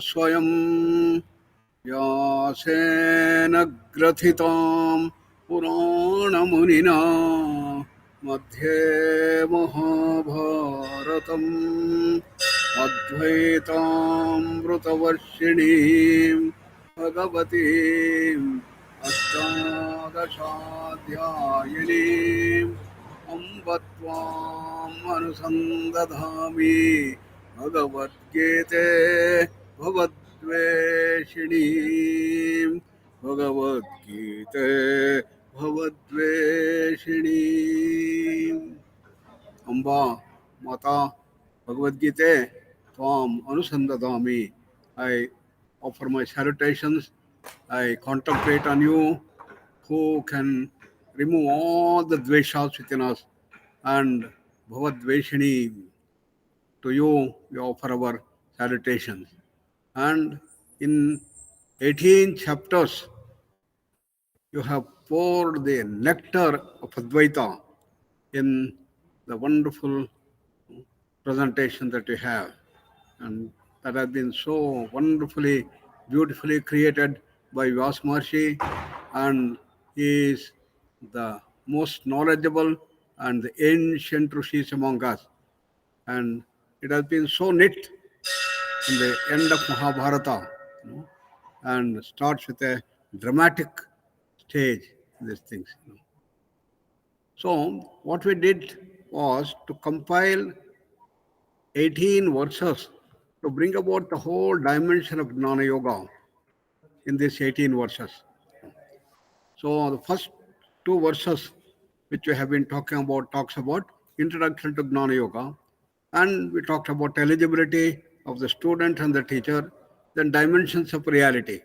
स्वयं व्यासेन ग्रथितां पुराणमुनिना मध्ये महाभारतम् अद्वैतामृतवर्षिणीं भगवतीम् अष्टादशाध्यायिनीम् अम्ब त्वाम् अनुसन्दधामि भगवद्गीते भवद्वेषिणीम् भगवद्गीते भवद्वेषिणीम् अम्बा माता Bhagavad Gita, Tvam Anusandadami. I offer my salutations. I contemplate on you who can remove all the dveshas within us. And Bhavad Dveshini, to you we offer our salutations. And in 18 chapters, you have poured the nectar of Advaita in the wonderful presentation that you have, and that has been so wonderfully, beautifully created by Vyas Maharshi, and he is the most knowledgeable and the ancient rishis among us. And it has been so neat in the end of Mahabharata, and starts with a dramatic stage, these things. So what we did was to compile 18 verses to bring about the whole dimension of Gnana Yoga in these 18 verses. So the first two verses which we have been talking about talks about introduction to Gnana Yoga, and we talked about eligibility of the student and the teacher, then dimensions of reality,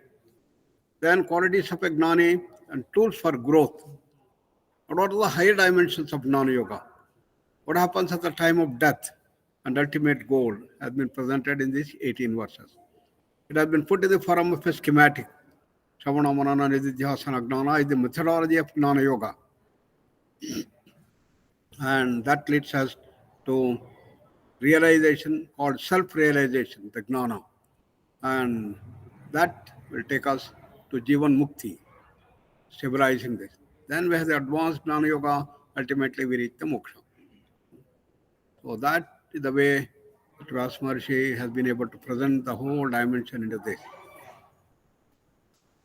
then qualities of a Gnani and tools for growth. And what are the higher dimensions of Gnana Yoga? What happens at the time of death? And ultimate goal has been presented in these 18 verses. It has been put in the form of a schematic. Shravana, Manana, Nididhyasana, Gnana is the methodology of Gnana Yoga. And that leads us to realization called self-realization, the Gnana. And that will take us to Jivan Mukti, stabilizing this. Then we have the advanced Gnana Yoga, ultimately we reach the moksha. So that is the way Vyas Maharshi has been able to present the whole dimension into this.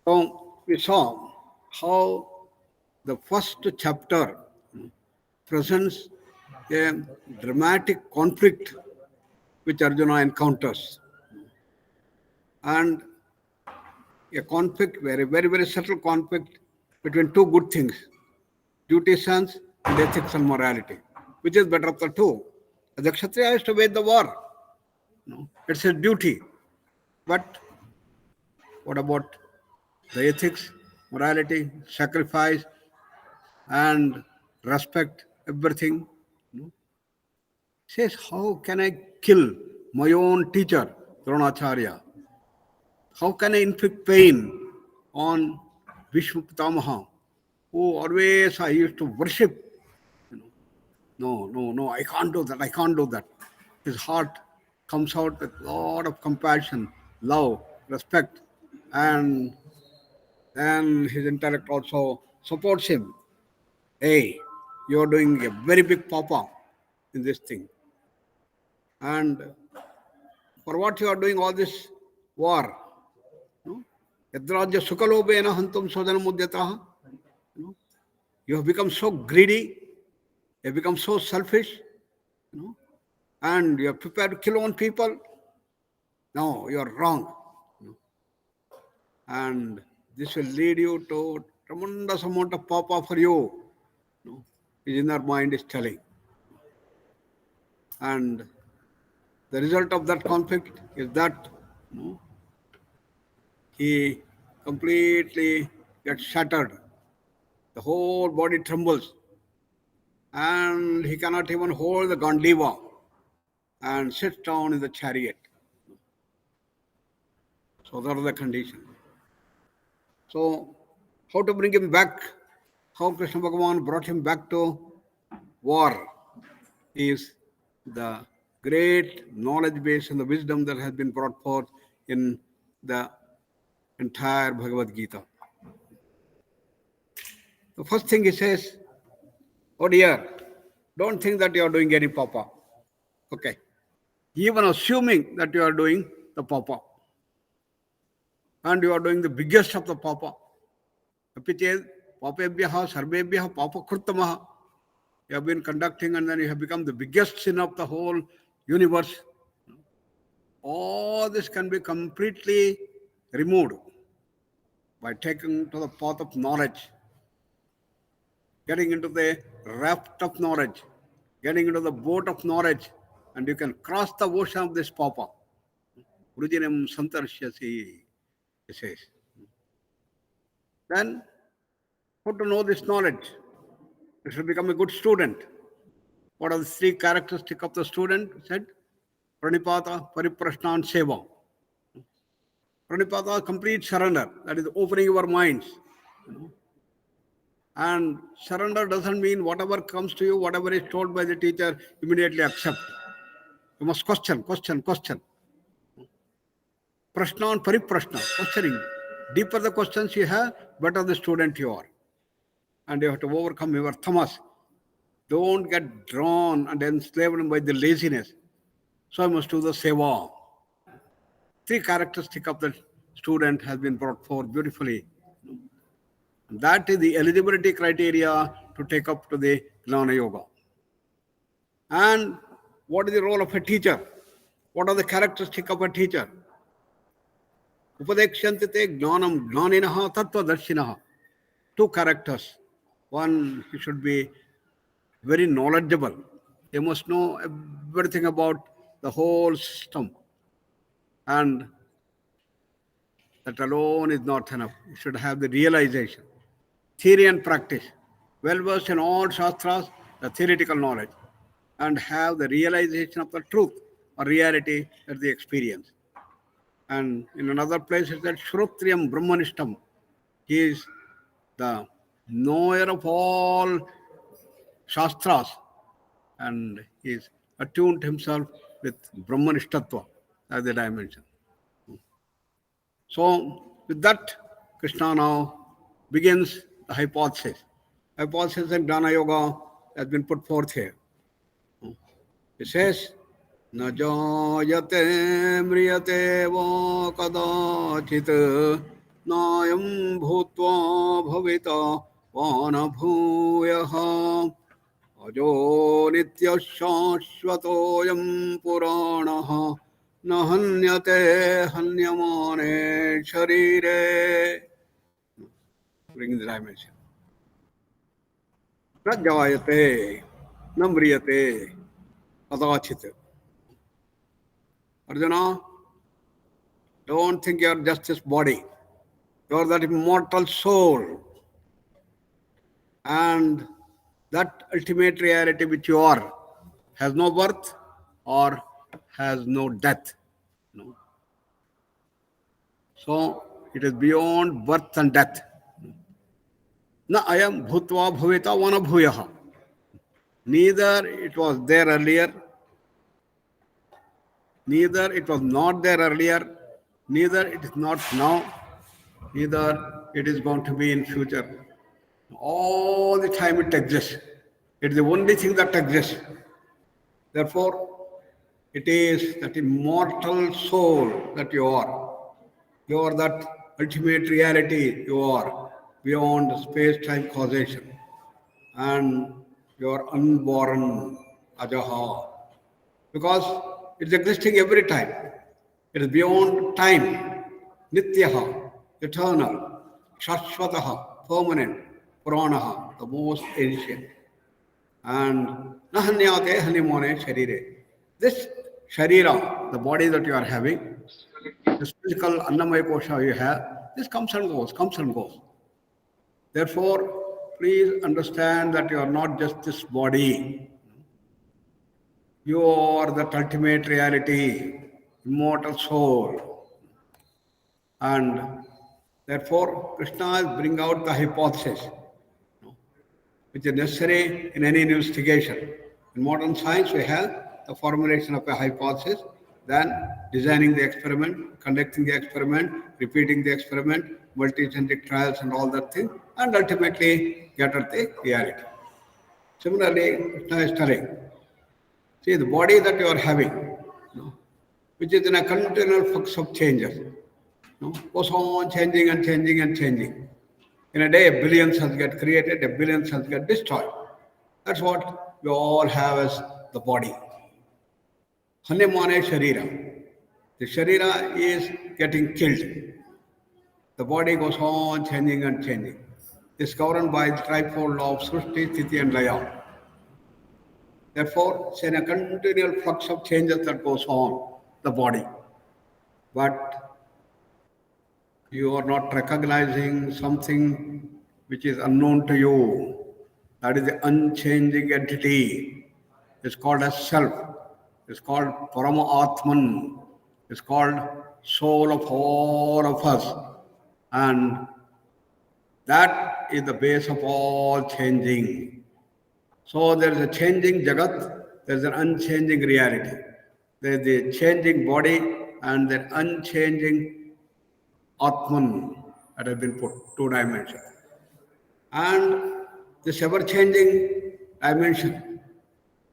So we saw how the first chapter presents a dramatic conflict which Arjuna encounters. And a conflict, very, very, very subtle conflict between two good things, duty sense and ethics and morality. Which is better of the two? The Kshatriya has to wage the war. It's his duty. But what about the ethics, morality, sacrifice, and respect, everything? Says, how can I kill my own teacher, Dronacharya? How can I inflict pain on Bhishma Pitamaha, who always I used to worship? No, I can't do that, I can't do that. His heart comes out with a lot of compassion, love, respect, and then his intellect also supports him. Hey, you're doing a very big papa in this thing. And for what you are doing all this war? Yadraja sukalobena hantum swajanam. You have become so greedy, you have become so selfish, and you are prepared to kill own people. No, you are wrong. And this will lead you to tremendous amount of papa for you. His inner mind is telling. And the result of that conflict is that he completely gets shattered. The whole body trembles. And he cannot even hold the Gandiva and sits down in the chariot. So that was the condition. So how to bring him back? How Krishna Bhagavan brought him back to war is the great knowledge base and the wisdom that has been brought forth in the entire Bhagavad Gita. The first thing he says, oh dear, don't think that you are doing any papa. Okay. Even assuming that you are doing the papa. And you are doing the biggest of the papa. Apiched, papebhyaha, sarvebhyaha, papakrutamaha. You have been conducting and then you have become the biggest sin of the whole universe. All this can be completely removed by taking to the path of knowledge, getting into the raft of knowledge, getting into the boat of knowledge, and you can cross the ocean of this papa. Gurujinim santarshyasi, he says. Then, how to know this knowledge? You should become a good student. What are the three characteristics of the student? He said, Pranipata, Pariprashna, and Seva. Pranipata, complete surrender. That is opening your minds. And surrender doesn't mean whatever comes to you, whatever is told by the teacher, immediately accept. You must question. Prashna and Pariprashna, questioning. Deeper the questions you have, better the student you are. And you have to overcome your tamas. Don't get drawn and enslaved by the laziness. So I must do the seva. Three characteristics of the student has been brought forth beautifully. And that is the eligibility criteria to take up to the Gnana Yoga. And what is the role of a teacher? What are the characteristics of a teacher? Upadekshantite gnanam gnaninaha tattvadarshinaha. Two characters. One, he should be very knowledgeable. He must know everything about the whole system. And that alone is not enough. You should have the realization. Theory and practice. Well versed in all shastras, the theoretical knowledge. And have the realization of the truth or reality at the experience. And in another place it said Shrotriyam Brahmanishtam. He is the knower of all shastras and he is attuned himself with Brahmanishtatva as the dimension. So with that, Krishna now begins the hypothesis. Hypothesis in Dana Yoga has been put forth here. It says, न जायते म्रियते वा कदाचित् नायं भूत्वा भविता वा न भूयः अजो नित्यः शाश्वतोऽयं पुराणः न हन्यते हन्यमाने शरीरे. Bring the dimension. न जायते न म्रियते कदाचित्. Arjuna, don't think you are just this body. You are that immortal soul. And that ultimate reality which you are has no birth or has no death. No. So it is beyond birth and death. Na ayam bhutva bhavita vana bhuyaha. Neither it was there earlier, neither it was not there earlier, neither it is not now, neither it is going to be in future. All the time it exists. It is the only thing that exists. Therefore, it is that immortal soul that you are. You are that ultimate reality you are, beyond space-time causation. And you are unborn, ajaha. Because it is existing every time. It is beyond time, nityaha, eternal, shashvataha, permanent, puranaha, the most ancient. And nahanyate hanimone sharire. This sharira, the body that you are having, this physical annamaya kosha you have, this comes and goes. Therefore, please understand that you are not just this body. You are the ultimate reality, immortal soul. And therefore, Krishna is bringing out the hypothesis, which is necessary in any investigation. In modern science, we have the formulation of a hypothesis, then designing the experiment, conducting the experiment, repeating the experiment, multi-centric trials and all that thing, and ultimately get at the reality. Similarly, Krishna is telling, see the body that you are having, which is in a continual flux of changes, goes on changing and changing and changing. In a day, billion cells get created, a billion cells get destroyed. That's what we all have as the body. Hanimane Sharira. The Sharira is getting killed. The body goes on changing and changing. It's governed by the trifold law of Srishti, Sthiti and Laya. Therefore, it's in a continual flux of changes that goes on the body. But you are not recognizing something which is unknown to you. That is the unchanging entity. It's called as self. It's called Parama Atman. It's called soul of all of us. And that is the base of all changing. So there is a changing Jagat, there is an unchanging reality. There is the changing body and the unchanging Atman that has been put, two dimensions. And this ever-changing dimension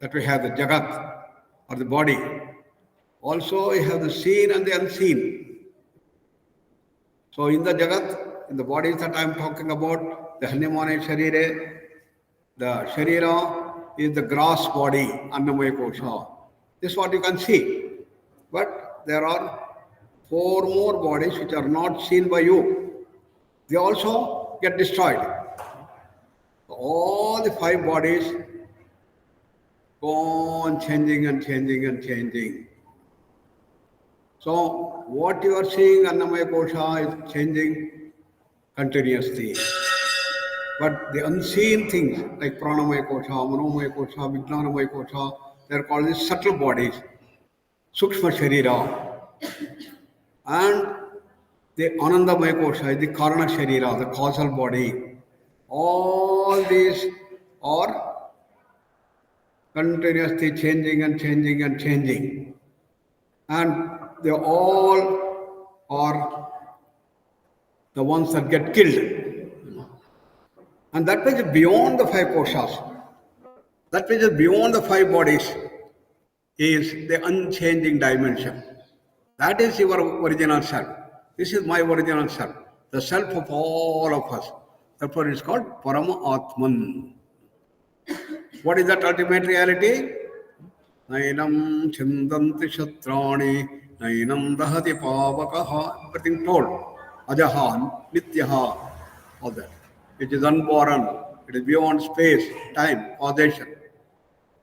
that we have, the Jagat or the body, also we have the seen and the unseen. So in the Jagat, in the bodies that I am talking about, the Hanimane Sharire, the Sharira is the gross body, Annamaya Kosha. This is what you can see. But there are 4 more bodies which are not seen by you. They also get destroyed. All the 5 bodies go on changing and changing and changing. So what you are seeing, Annamaya Kosha, is changing continuously. But the unseen things like Pranamaya Kosha, Manomaya Kosha, Vijnanamaya Kosha, they are called the subtle bodies, Sukshma Sharira. And the Anandamaya Kosha is the Karana Sharira, the causal body. All these are continuously changing and changing and changing. And they all are the ones that get killed. And that which is beyond the 5 koshas, that which is beyond the 5 bodies is the unchanging dimension. That is your original self. This is my original self, the self of all of us. Therefore, it is called Parama Atman. What is that ultimate reality? Nainam chindanti shatrani, nainam dahati pavakaha, everything told. Ajahan, nityaha, all that. It is unborn, it is beyond space, time, causation.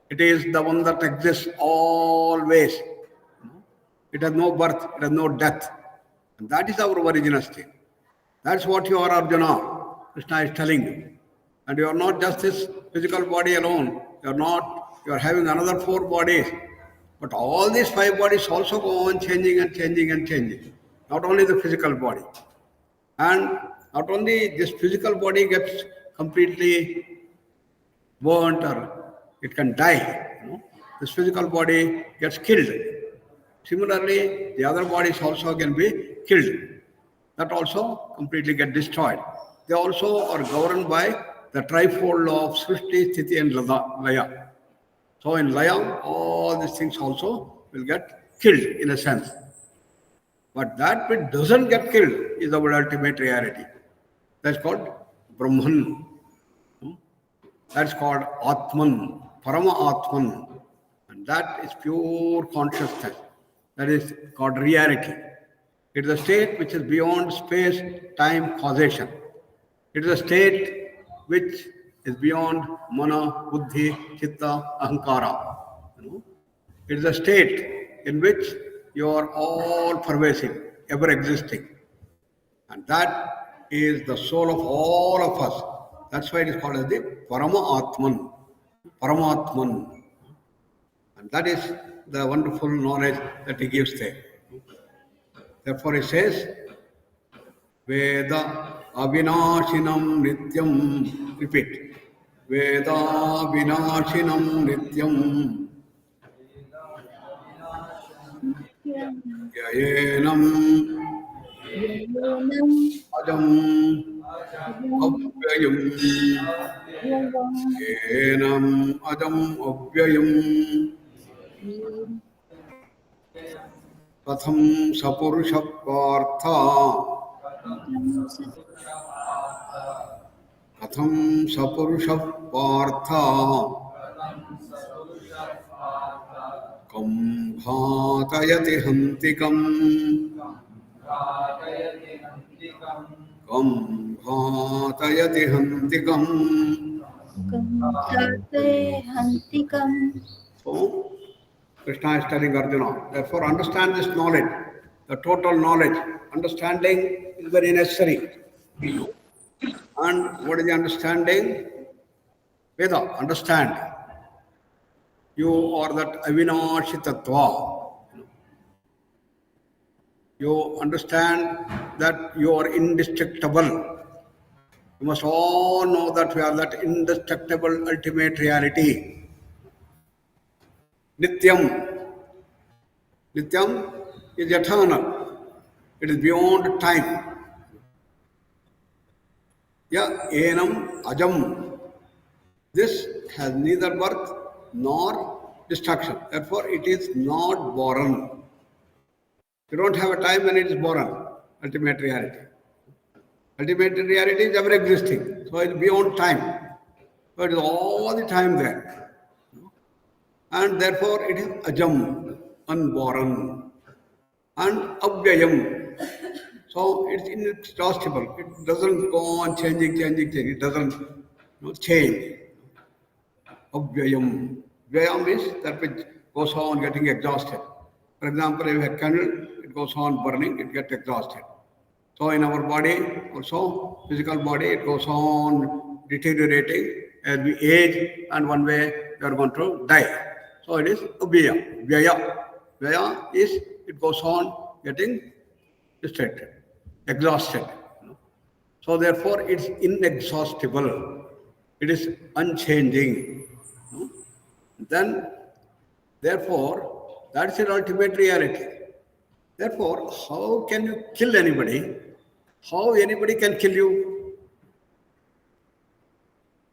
It is the one that exists always. It has no birth, it has no death. And that is our original state. That's what you are, Arjuna. Krishna is telling you. And you are not just this physical body alone. You are having another 4 bodies. But all these 5 bodies also go on changing and changing and changing. Not only the physical body. And not only this physical body gets completely burnt or it can die. This physical body gets killed. Similarly, the other bodies also can be killed. That also completely get destroyed. They also are governed by the trifold law of Srishti, Sthiti and Laya. So in Laya, all these things also will get killed in a sense. But that which doesn't get killed is our ultimate reality. That's called Brahman. That's called Atman, Parama Atman. And that is pure consciousness. That is called reality. It is a state which is beyond space, time, causation. It is a state which is beyond mana, buddhi, chitta, ahankara. It is a state in which you are all pervasive, ever existing. And that is the soul of all of us. That's why it is called as the Parama Atman. And that is the wonderful knowledge that he gives there. Therefore he says, Veda Avinashinam Nityam. Repeat. Veda Avinashinam Nityam. Vyayenam Vyayenam Ajam Ajam Avyayam Vyayam Vyayenam Ajam Avyayam Vyayam Katham Sapurusha Partha Katham Sapurusha Partha Kam Ghatayati Hantikam Kam Ghatayati Hantikam. Kamsate Hantikam. So, Krishna is telling Arjuna, therefore understand this knowledge, the total knowledge. Understanding is very necessary. And what is the understanding? Veda, understand. You are that Avinashi Tattva. You understand that you are indestructible. You must all know that we are that indestructible ultimate reality. Nityam. Nityam is eternal. It is beyond time. Ya enam ajam. This has neither birth nor destruction. Therefore, it is not born. You don't have a time when it is born. Ultimate reality. Ultimate reality is ever existing. So it is beyond time. So it is all the time there. And therefore it is ajam, unborn. And avyayam. So it's inexhaustible. It doesn't go on changing. It doesn't change. Avyayam. Vyayam is that which goes on getting exhausted. For example, if a candle, it goes on burning, it gets exhausted. So in our body also, physical body, it goes on deteriorating as we age, and one way we are going to die. So it is Vyaya. Vyaya. Vyaya is it goes on getting distracted, exhausted. So therefore it's inexhaustible. It is unchanging. Then, therefore, that's your ultimate reality. Therefore, how can you kill anybody? How anybody can kill you?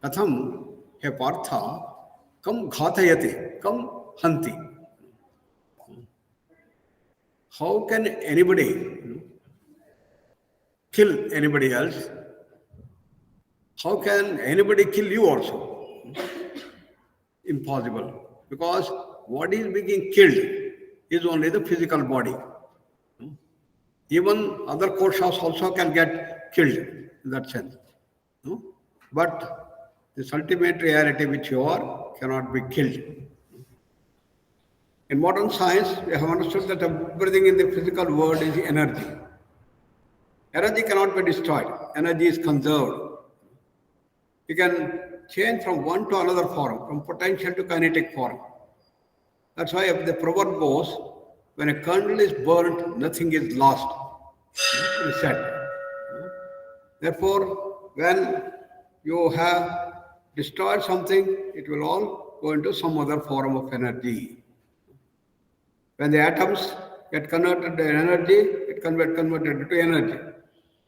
Katham he partha kam ghatayati kam hanti. How can anybody kill anybody else? How can anybody kill you also? Impossible. Because what is being killed is only the physical body. Even other koshas also can get killed in that sense. But this ultimate reality which you are cannot be killed. In modern science, we have understood that everything in the physical world is energy. Energy cannot be destroyed. Energy is conserved. You can change from one to another form, from potential to kinetic form. That's why the proverb goes, when a candle is burnt, nothing is lost. It is said. Therefore, when you have destroyed something, it will all go into some other form of energy. When the atoms get converted to energy, it converted into energy.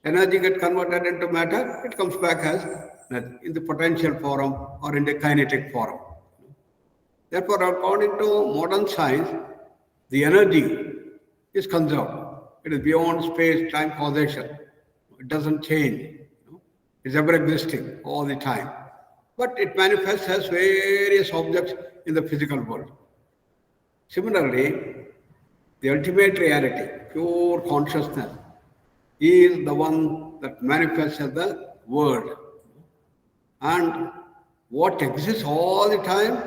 Energy gets converted into matter, it comes back as in the potential form or in the kinetic form. Therefore, according to modern science, the energy is conserved. It is beyond space, time, causation. It doesn't change. It's ever existing all the time. But it manifests as various objects in the physical world. Similarly, the ultimate reality, pure consciousness, is the one that manifests as the world. And what exists all the time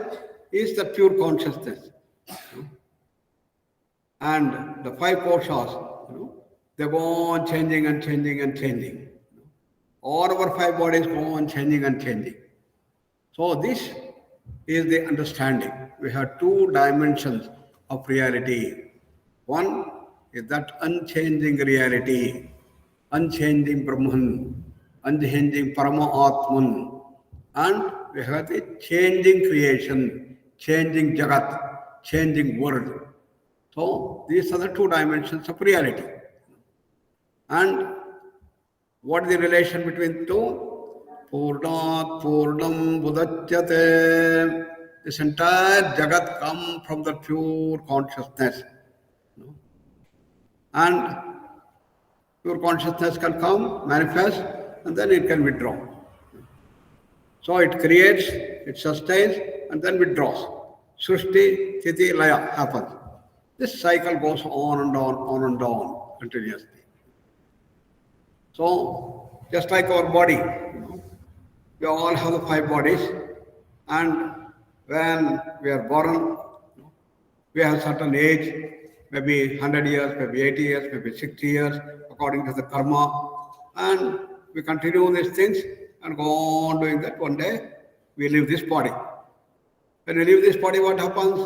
is the pure consciousness. And the five koshas, they go on changing and changing. All our five bodies go on changing and changing. So this is the understanding. We have two dimensions of reality. One is that unchanging reality, unchanging Brahman, unchanging Paramaatman. And we have the changing creation, changing Jagat, changing world. So these are the two dimensions of reality. And what is the relation between two? Purnat Purnam Budachyate. This entire Jagat comes from the pure consciousness. And pure consciousness can come, manifest, and then it can withdraw. So it creates, it sustains, and then withdraws. Srishti, Sthiti, Laya happens. This cycle goes on and on, continuously. So, just like our body, we all have the five bodies, and when we are born, we have certain age, maybe 100 years, maybe 80 years, maybe 60 years, according to the karma, and we continue these things and go on doing that. One day, we leave this body. When you leave this body, what happens?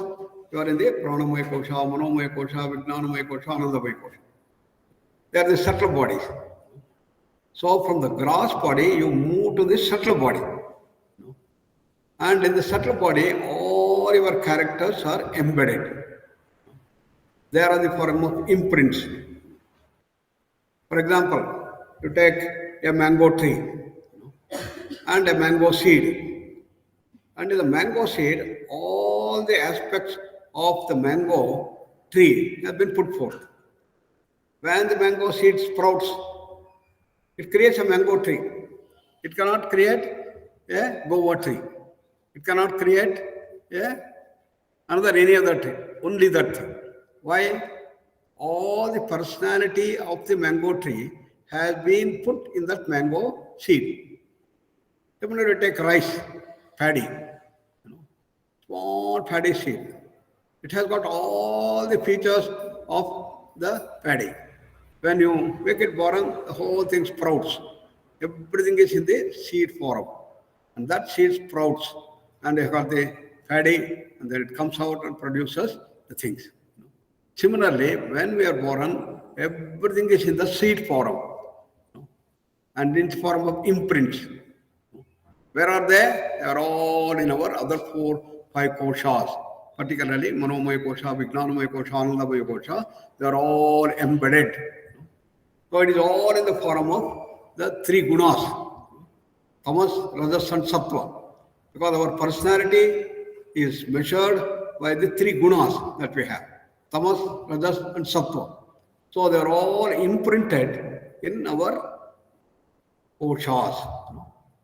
You are in the Pranamaya Kosha, Manomaya Kosha, Vijnanamaya Kosha, Anandamaya Kosha. They are the subtle bodies. So from the gross body, you move to the subtle body. And in the subtle body, all your characters are embedded. They are in the form of imprints. For example, you take a mango tree and a mango seed. And in the mango seed, all the aspects of the mango tree have been put forth. When the mango seed sprouts, it creates a mango tree. It cannot create a guava tree. It cannot create any other tree, only that tree. Why? All the personality of the mango tree has been put in that mango seed. Even if you take rice, paddy, small paddy seed, it has got all the features of the paddy. When you make it born, the whole thing sprouts. Everything is in the seed form. And that seed sprouts. And you got the paddy, and then it comes out and produces the things. Similarly, when we are born, everything is in the seed form. And in the form of imprints. Where are they? They are all in our other 5 koshas. Particularly, Manomaya Kosha, Vijnanamaya Kosha, Anandamaya Kosha. They are all embedded. So it is all in the form of the 3 gunas. Tamas, Rajas and Sattva. Because our personality is measured by the 3 gunas that we have. Tamas, Rajas and Sattva. So they are all imprinted in our koshas.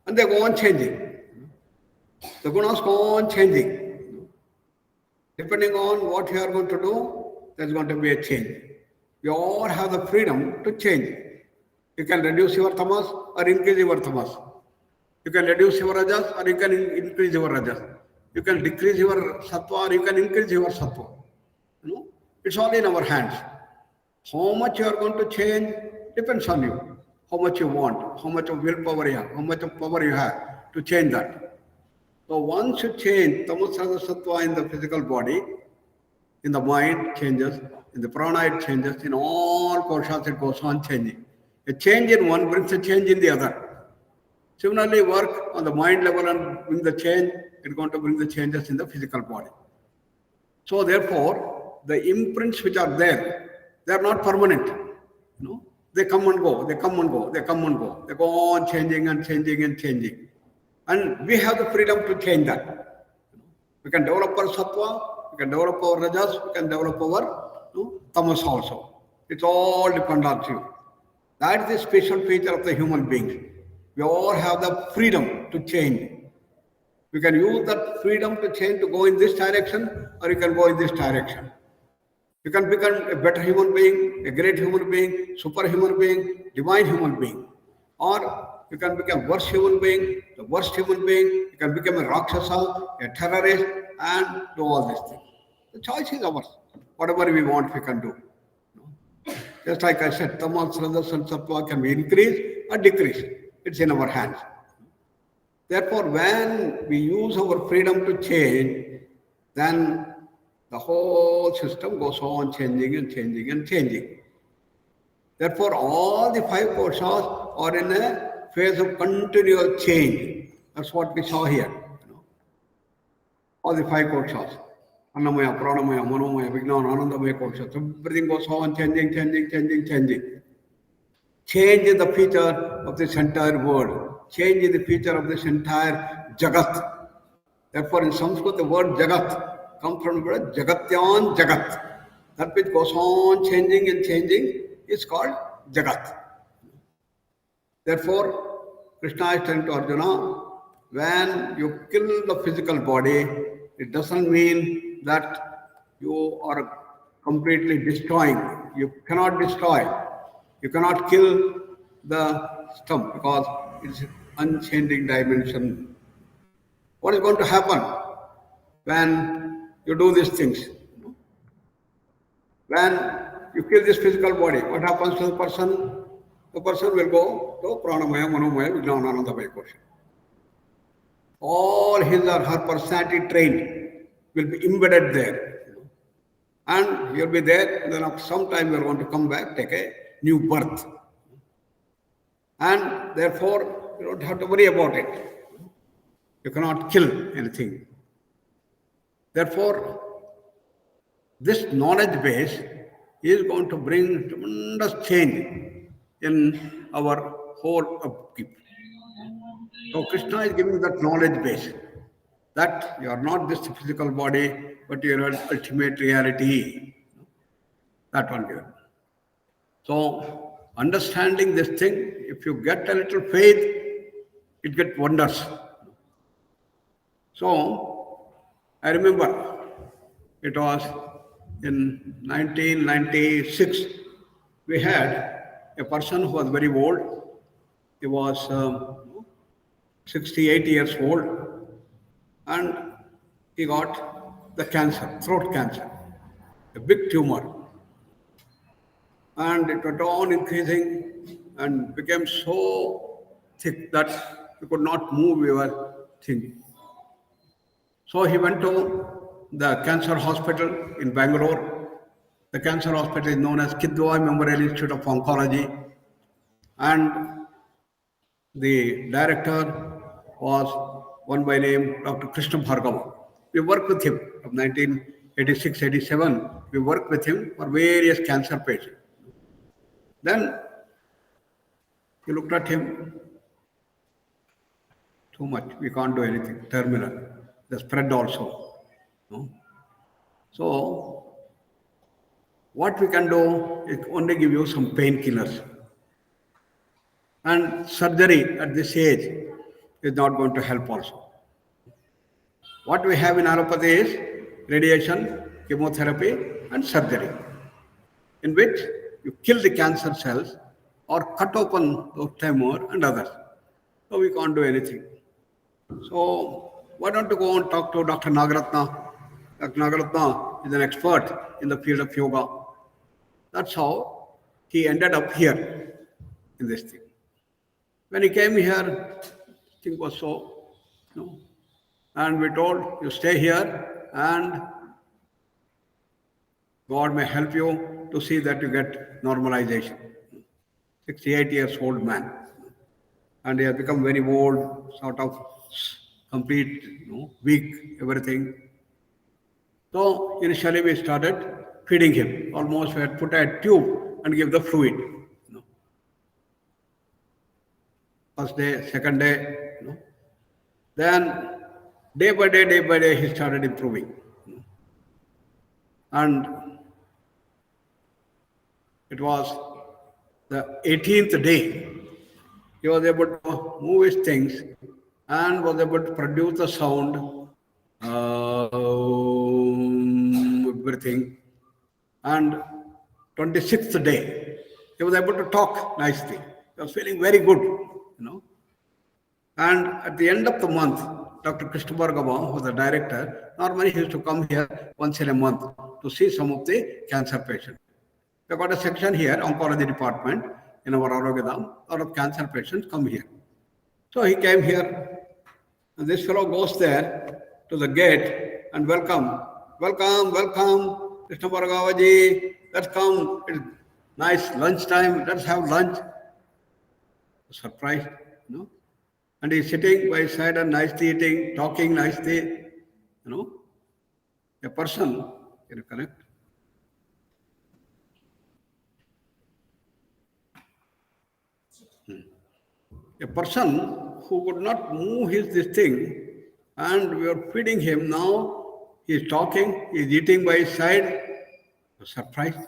And they go on changing. The gunas go on changing. Depending on what you are going to do, there's going to be a change. You all have the freedom to change. You can reduce your tamas or increase your tamas. You can reduce your rajas or you can increase your rajas. You can decrease your sattva or you can increase your sattva. It's all in our hands. How much you are going to change depends on you. How much you want, how much of willpower you have, how much of power you have to change that. So once you change tamas, rajas, sattva in the physical body, in the mind changes, in the prana it changes, in all koshas it goes on changing. A change in one brings a change in the other. Similarly, work on the mind level and bring the change, it's going to bring the changes in the physical body. So therefore, the imprints which are there, they are not permanent. They come and go, they come and go, they come and go. They go on changing and changing and changing. And we have the freedom to change that. We can develop our sattva, we can develop our rajas, we can develop our tamas also. It's all dependent on you. That is the special feature of the human beings. We all have the freedom to change. We can use that freedom to change to go in this direction or you can go in this direction. You can become a better human being, a great human being, superhuman being, divine human being. Or you can become worse human being, the worst human being, you can become a rakshasa, a terrorist, and do all these things. The choice is ours. Whatever we want, we can do. Just like I said, tamas, rajas, and sattva can be increased or decreased. It's in our hands. Therefore, when we use our freedom to change, then the whole system goes on changing and changing and changing. Therefore, all the 5 koshas are in a phase of continual change. That's what we saw here. All the 5 koshas. Annamaya, Pranamaya, Manomaya, Vijnana, Anandamaya Kosha. Everything goes on changing, changing, changing, changing. Change in the feature of this entire world. Change in the feature of this entire Jagat. Therefore, in Sanskrit, the word Jagat comes from the word Jagatyan Jagat. That which goes on changing and changing is called Jagat. Therefore, Krishna is telling to Arjuna, when you kill the physical body, it doesn't mean that you are completely destroying. You cannot destroy. You cannot kill the stump because it's unchanging dimension. What is going to happen when you do these things? When you kill this physical body, what happens to the person? The person will go to Pranamaya, Manomaya, Vijnananandamaya Kosha. All his or her personality trained will be embedded there. And you'll be there, and then after some time you're going to come back, take a new birth. And therefore, you don't have to worry about it. You cannot kill anything. Therefore, this knowledge base is going to bring tremendous change in our whole upkeep. So Krishna is giving that knowledge base that you are not this physical body, but you are ultimate reality. That one given. So understanding this thing, if you get a little faith, it gets wonders. So I remember it was in 1996, we had a person who was very old. He was 68 years old, and he got the cancer, throat cancer, a big tumor. And it went on increasing and became so thick that you could not move your thing. So he went to the cancer hospital in Bangalore. The cancer hospital is known as Kidwai Memorial Institute of Oncology. And the director was one by name Dr. Krishna Bhargava. We worked with him from 1986-87. We worked with him for various cancer patients. Then he looked at him, too much, we can't do anything, terminal. The spread also. No? So, what we can do is only give you some painkillers. And surgery at this age is not going to help also. What we have in allopathy is radiation, chemotherapy, and surgery, in which you kill the cancer cells or cut open those tumor and others. So we can't do anything. So why don't you go and talk to Dr. Nagaratna? Dr. Nagaratna is an expert in the field of yoga. That's how he ended up here in this thing. When he came here, thing was so, and we told you stay here and God may help you to see that you get normalization. 68 years old man. And he has become very old, sort of complete, weak, everything. So initially we started feeding him. Almost we had put a tube and give the fluid. First day, second day. Then day by day, he started improving. And it was the 18th day. He was able to move his things and was able to produce the sound, everything. And 26th day, he was able to talk nicely. He was feeling very good. And at the end of the month, Dr. Krishna Bhargava, who was the director, normally he used to come here once in a month to see some of the cancer patients. We got a section here, oncology department, in our Arogyadam. A lot of cancer patients come here. So he came here, and this fellow goes there to the gate and welcome, Krishna Bhargavaji, let's come. It's nice lunchtime, let's have lunch. Surprised, And he's sitting by his side and nicely eating, talking nicely, A person, can you connect? A person who could not move his this thing, and we are feeding him now. He is talking, he is eating by his side. I was surprised.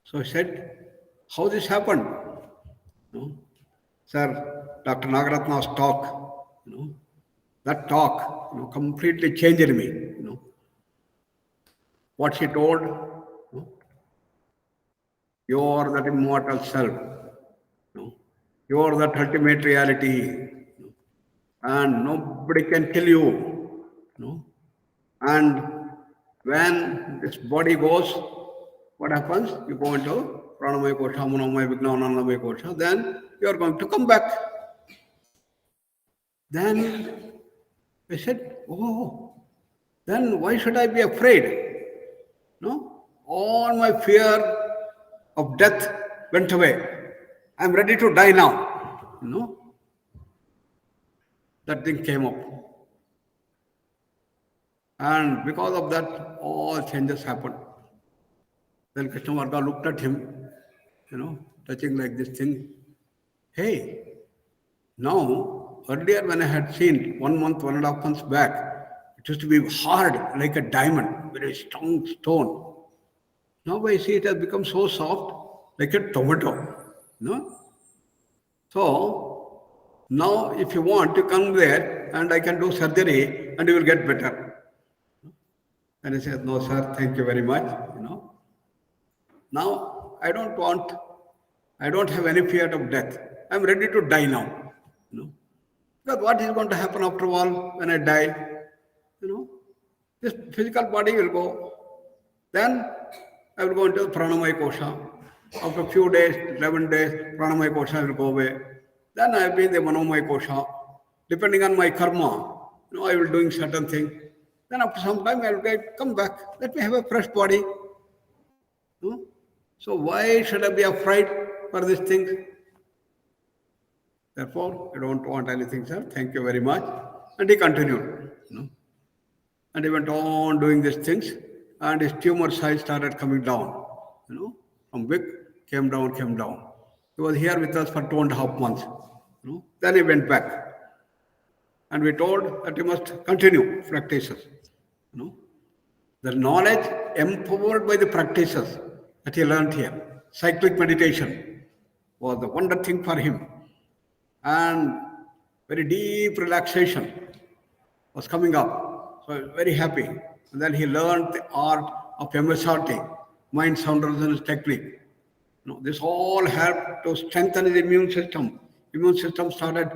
So I said, "How this happened?" You know, Sir, Dr. Nagaratna's talk, that talk, completely changed me. What she told, you are that immortal self. You are that ultimate reality. And nobody can kill you. And when this body goes, what happens? You go into Pranamaya Kosha, Manomaya Vijnananamaya Kosha, then you are going to come back. Then I said, oh, then why should I be afraid? No? All my fear of death went away. I'm ready to die now. That thing came up. And because of that, all changes happened. Then Krishna Varga looked at him, touching like this thing. Hey, now, earlier when I had seen 1 month, 1.5 months back, it used to be hard like a diamond, very strong stone. Now I see it has become so soft like a tomato. So, now if you want, you come there and I can do surgery and you will get better. And I said, no, sir, thank you very much. Now, I don't have any fear of death. I'm ready to die now. Because what is going to happen after all when I die? This physical body will go. Then I will go into Pranamaya Kosha. After a few days, 11 days, Pranamaya Kosha will go away. Then I will be in the Manomaya Kosha. Depending on my karma, I will doing certain things. Then after some time, I will come back. Let me have a fresh body. So why should I be afraid for these things? Therefore, I don't want anything, sir. Thank you very much. And he continued. And he went on doing these things, and his tumor size started coming down. From big, came down. He was here with us for 2.5 months. Then he went back. And we told that he must continue practices. The knowledge empowered by the practices that he learned here, cyclic meditation, was the wonder thing for him. And very deep relaxation was coming up. So I was very happy. And then he learned the art of MSRT, mind sound resonance technique. This all helped to strengthen his immune system. Immune system started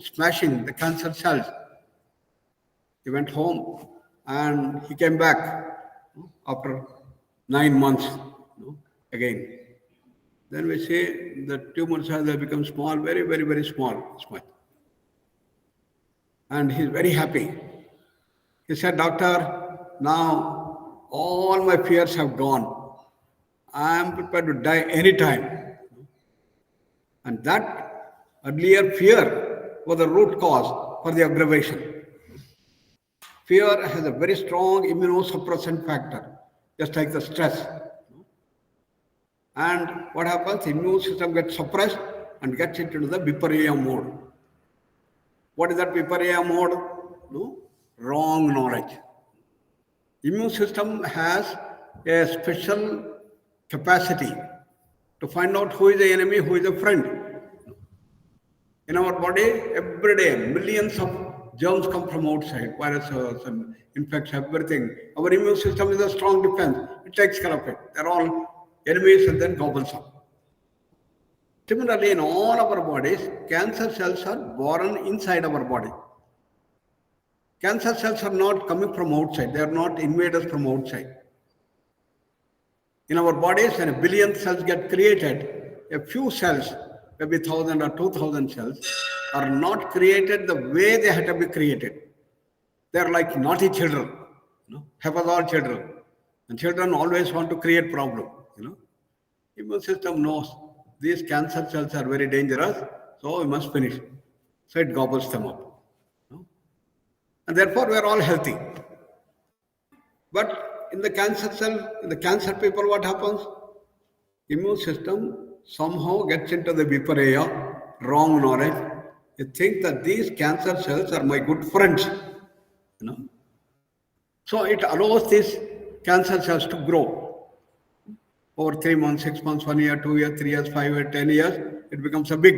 smashing the cancer cells. He went home and he came back after 9 months again. Then we see the tumor cells have become small, very, very, very small. And he's very happy. He said, Doctor, now all my fears have gone. I am prepared to die anytime. And that earlier fear was the root cause for the aggravation. Fear has a very strong immunosuppressant factor, just like the stress. And what happens? The immune system gets suppressed and gets into the viparya mode. What is that viparya mode? Wrong knowledge. Immune system has a special capacity to find out who is the enemy, who is a friend. In our body, every day, millions of germs come from outside, viruses and infects, everything. Our immune system is a strong defense. It takes care of it. They're all enemies and then gobbles up. Similarly, in all our bodies, cancer cells are born inside our body. Cancer cells are not coming from outside. They are not invaders from outside. In our bodies, when a billion cells get created, a few cells, maybe 1,000 or 2,000 cells, are not created the way they had to be created. They are like naughty children, haphazard children. And children always want to create problem. Immune system knows these cancer cells are very dangerous, so we must finish. So it gobbles them up. And therefore we are all healthy. But in the cancer cell, in the cancer people, what happens? Immune system somehow gets into the viparaya, wrong knowledge. You think that these cancer cells are my good friends, you know. So it allows these cancer cells to grow over 3 months, 6 months, 1 year, 2 years, 3 years, 5 years, 10 years. It becomes a big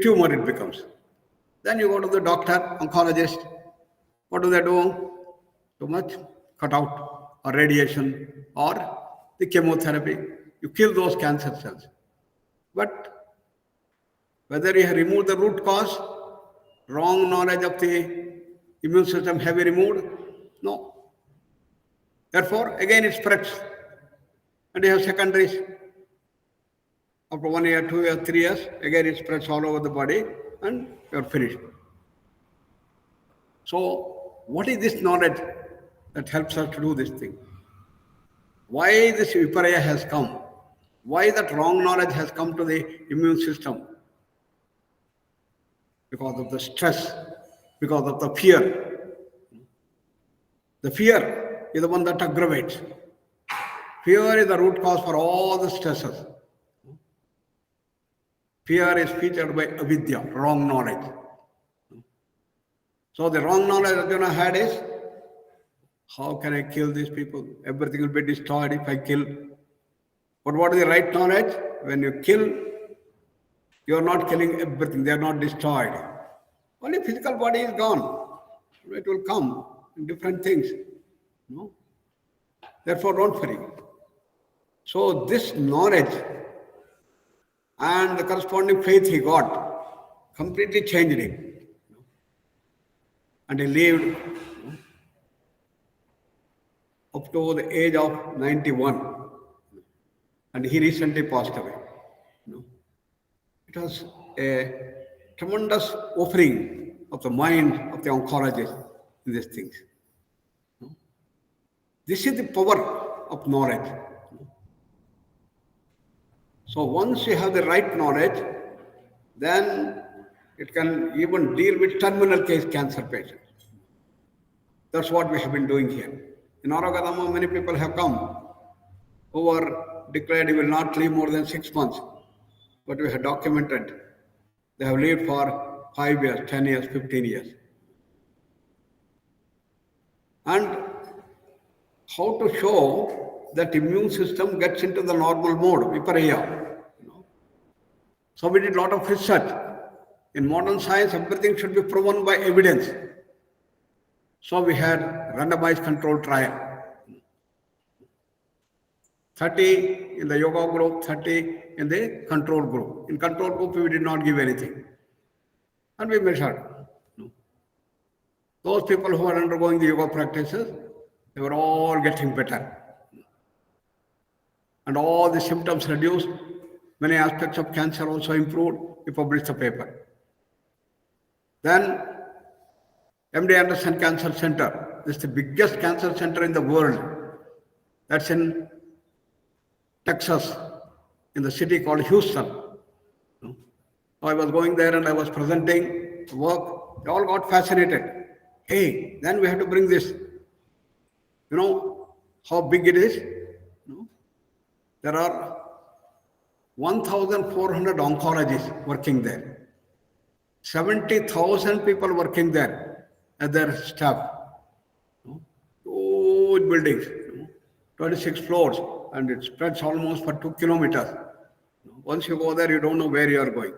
tumor. It becomes. Then you go to the doctor, oncologist. What do they do? Too much cut out, or radiation, or the chemotherapy. You kill those cancer cells. But whether you have removed the root cause, wrong knowledge of the immune system have you removed? No. Therefore, again it spreads. And you have secondaries. After 1 year, 2 years, 3 years, again it spreads all over the body and you're finished. So, what is this knowledge that helps us to do this thing? Why this viparaya has come? Why that wrong knowledge has come to the immune system? Because of the stress, because of the fear. The fear is the one that aggravates. Fear is the root cause for all the stresses. Fear is featured by avidya, wrong knowledge. So the wrong knowledge Arjuna had is, how can I kill these people? Everything will be destroyed if I kill. But what is the right knowledge? When you kill, you are not killing everything. They are not destroyed. Only physical body is gone. It will come in different things. No? Therefore, don't worry. So this knowledge and the corresponding faith he got completely changed him. And he lived up to the age of 91. And he recently passed away. It was a tremendous offering of the mind of the oncologist in these things. This is the power of knowledge. So once you have the right knowledge, then it can even deal with terminal case cancer patients. That's what we have been doing here. In Arogadama, many people have come who were declared he will not live more than 6 months. But we have documented they have lived for 5 years, 10 years, 15 years. And how to show that immune system gets into the normal mode, viparaya. So we did a lot of research. In modern science, everything should be proven by evidence. So we had randomized controlled trial. 30 in the yoga group, 30 in the control group. In control group, we did not give anything. And we measured. Those people who are undergoing the yoga practices, they were all getting better. And all the symptoms reduced. Many aspects of cancer also improved. We published the paper. Then, MD Anderson Cancer Center. This is the biggest cancer center in the world. That's in Texas, in the city called Houston. I was going there and I was presenting work. They all got fascinated. Hey, then we have to bring this. You know how big it is? There are 1,400 oncologists working there. 70,000 people working there as their staff. Huge buildings, 26 floors, and it spreads almost for 2 kilometers. Once you go there, you don't know where you are going.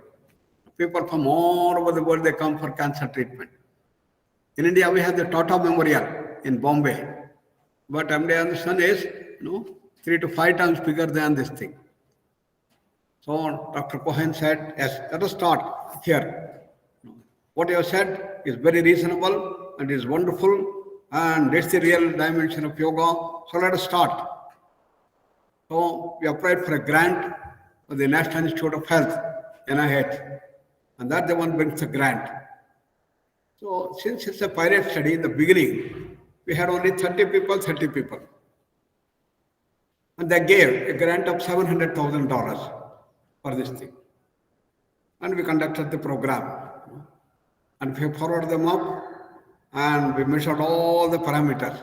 People from all over the world, they come for cancer treatment. In India, we have the Tata Memorial in Bombay. But MD Anderson is 3 to 5 times bigger than this thing. So Dr. Cohen said, yes, let us start here. What you have said is very reasonable and is wonderful, and it's the real dimension of yoga. So let us start. So we applied for a grant of the National Institute of Health, NIH, and that the one brings the grant. So since it's a pilot study in the beginning, we had only 30 people. And they gave a grant of $700,000 for this thing. And we conducted the program. And we followed them up and we measured all the parameters.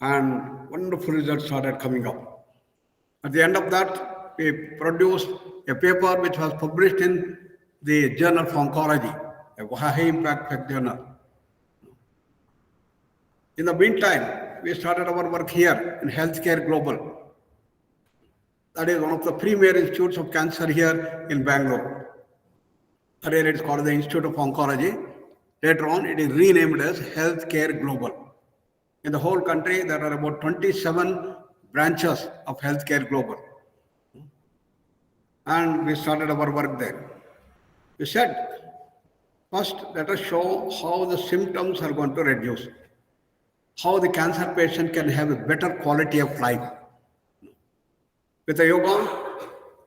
and wonderful results started coming up. At the end of that, we produced a paper which was published in the Journal of Oncology, a high impact journal. In the meantime, we started our work here in Healthcare Global. That is one of the premier institutes of cancer here in Bangalore. Earlier it is called the Institute of Oncology. Later on, it is renamed as Healthcare Global. In the whole country, there are about 27 branches of Healthcare Global. And we started our work there. We said, first, let us show how the symptoms are going to reduce, how the cancer patient can have a better quality of life. With the yoga,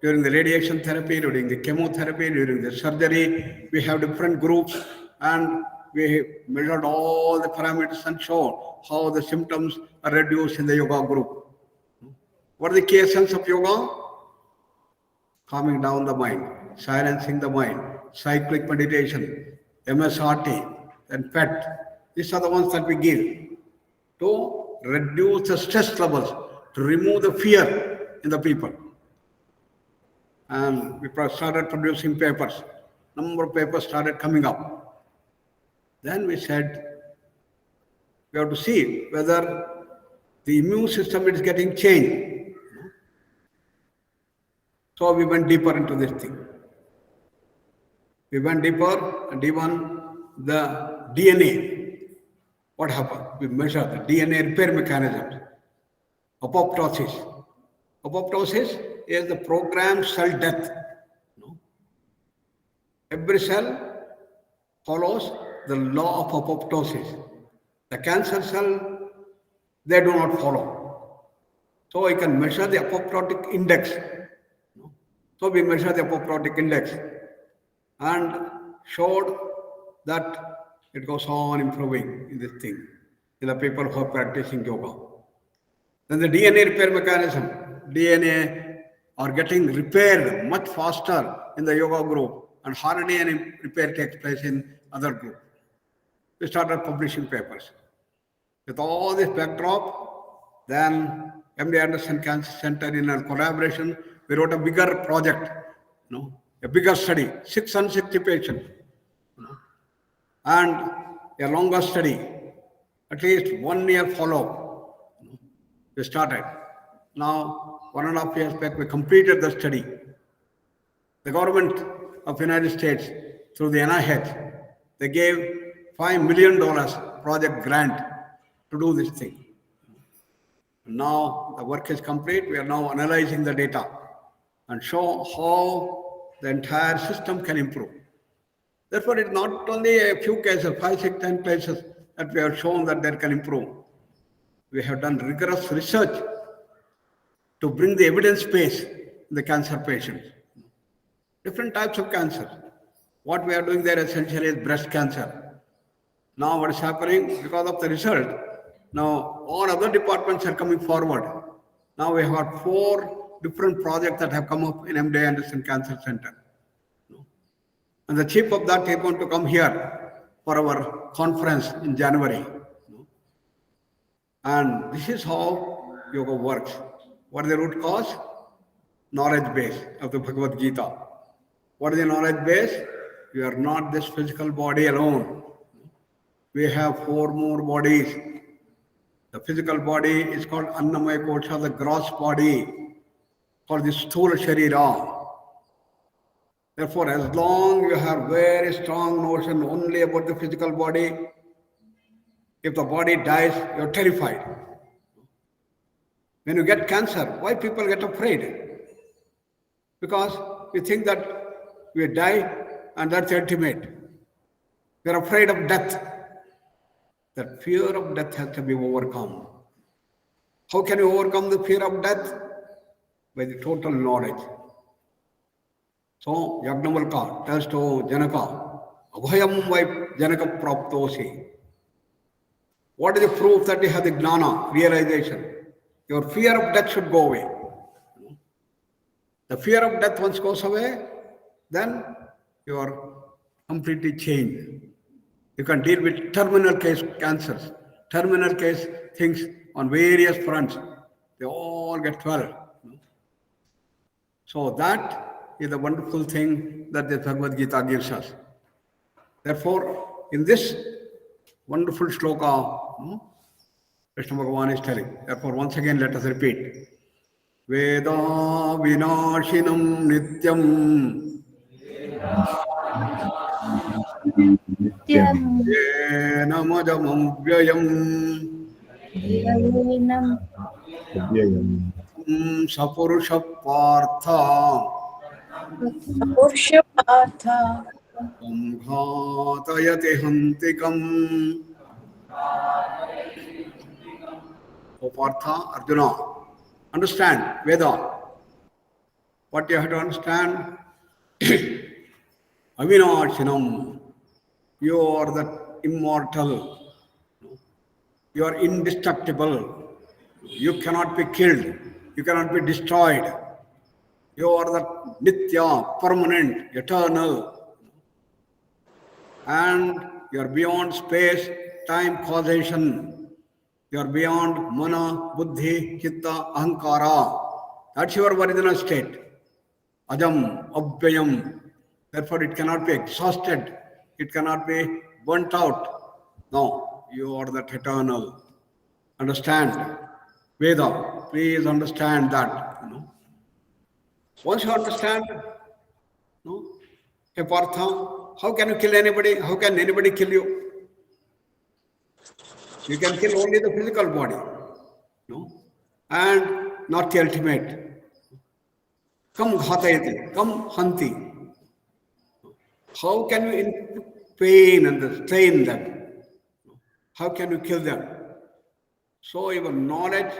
during the radiation therapy, during the chemotherapy, during the surgery, we have different groups and we measured all the parameters and showed how the symptoms are reduced in the yoga group. What are the key essence of yoga? Calming down the mind, silencing the mind, cyclic meditation, MSRT, and PET. These are the ones that we give to reduce the stress levels, to remove the fear in the people. And we started producing papers. Number of papers started coming up. Then we said, we have to see whether the immune system is getting changed. So we went deeper into this thing. We went deeper and even the DNA. What happened? We measured the DNA repair mechanisms. Apoptosis. Apoptosis is the programmed cell death. Every cell follows the law of apoptosis. The cancer cell, they do not follow. So you can measure the apoptotic index. So we measured the apoptotic index and showed that it goes on improving in this thing, in the people who are practicing yoga. Then the DNA repair mechanism, DNA are getting repaired much faster in the yoga group, and RNA repair takes place in other group. We started publishing papers. With all this backdrop, then MD Anderson Cancer Center in a collaboration, we wrote a bigger project, a bigger study, 660 patients, and a longer study, at least 1 year follow-up. We started. Now, 1.5 years back, we completed the study. The government of the United States, through the NIH, they gave $5 million project grant to do this thing. Now the work is complete. We are now analyzing the data and show how the entire system can improve. Therefore, it's not only a few cases, 5, 6, 10 cases that we have shown that they can improve. We have done rigorous research to bring the evidence base in the cancer patients. Different types of cancer. What we are doing there essentially is breast cancer. Now what is happening because of the result, now all other departments are coming forward. Now we have got 4 different projects that have come up in MD Anderson Cancer Center. And the chief of that is going to come here for our conference in January. And this is how yoga works. What is the root cause? Knowledge base of the Bhagavad Gita. What is the knowledge base? We are not this physical body alone. We have 4 more bodies. The physical body is called Annamaya Kosha, the gross body, called the Sthula Sharira. Therefore, as long you have very strong notion only about the physical body, if the body dies, you're terrified. When you get cancer, why people get afraid? Because we think that we die and that's ultimate. We are afraid of death. That fear of death has to be overcome. How can you overcome the fear of death? By the total knowledge. So, Yagnavalka tells to Janaka, Abhayam vai Janaka praptosi. What is the proof that you have the gnana, realization? Your fear of death should go away. The fear of death once goes away, then you are completely changed. You can deal with terminal case cancers, terminal case things on various fronts. They all get 12. So that is the wonderful thing that the Bhagavad Gita gives us. Therefore, in this wonderful shloka, Krishna Bhagavan is telling. Therefore, once again, let us repeat. Veda vinashinam nityam नित्यं yena madamam vyayam ध्ययेनं sapurusha partha Purushapatha ghatayati hantikam. O Partha, Arjuna, understand Veda. What you have to understand, Avinashinam, you are the immortal, you are indestructible, you cannot be killed, you cannot be destroyed, you are the Nitya, permanent, eternal, and you are beyond space, time, causation. You are beyond mana, buddhi, chitta, ahankara. That's your original state. Ajam, abhyayam. Therefore, it cannot be exhausted. It cannot be burnt out. No, you are that eternal. Understand? Veda, please understand that. Once you understand, no, hey Partha, how can you kill anybody? How can anybody kill you? You can kill only the physical body, and not the ultimate. Kam ghatayati, kam hanti. How can you inflict pain and strain them? How can you kill them? So your knowledge,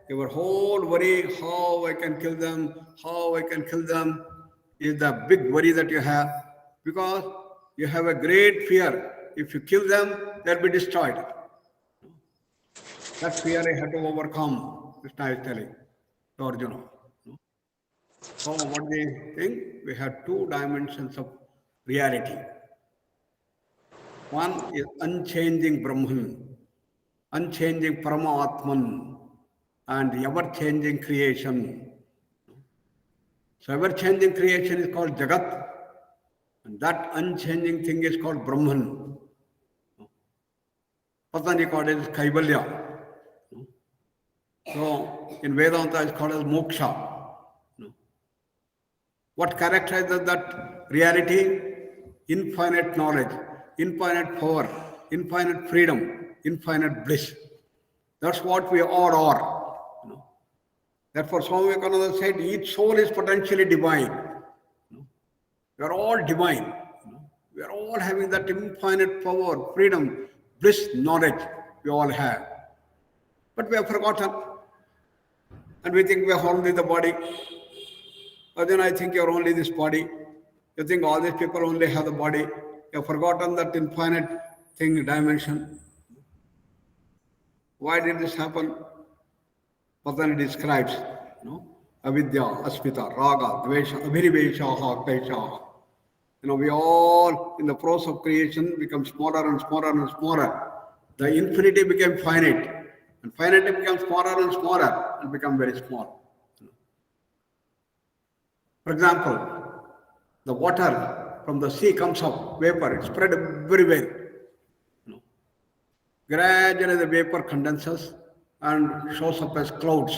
your whole worry, how I can kill them, how I can kill them, is the big worry that you have, because you have a great fear. If you kill them, they'll be destroyed. That fear I had to overcome, Krishna is telling to Arjuna. So what do you think? We have two dimensions of reality. One is unchanging Brahman, unchanging Paramatman, and ever-changing creation. So ever-changing creation is called Jagat, and that unchanging thing is called Brahman. Patanjali called it Kaivalya. So in Vedanta it's called as moksha. What characterizes that reality? Infinite knowledge, infinite power, infinite freedom, infinite bliss. That's what we all are. Therefore, Swami Vivekananda said, each soul is potentially divine. We are all divine. We are all having that infinite power, freedom, bliss, knowledge we all have. But we have forgotten. And we think we are only the body. But then I think you're only this body. You think all these people only have the body. You have forgotten that infinite thing, dimension. Why did this happen? Patanjali describes, avidya, asmita, raga, dvesha, abhiniveshaha, kleshaha. We all, in the process of creation, become smaller and smaller and smaller. The infinity became finite. And finity becomes smaller and smaller and become very small. For example, the water from the sea comes up, vapor, it's spread everywhere. Gradually the vapor condenses and shows up as clouds.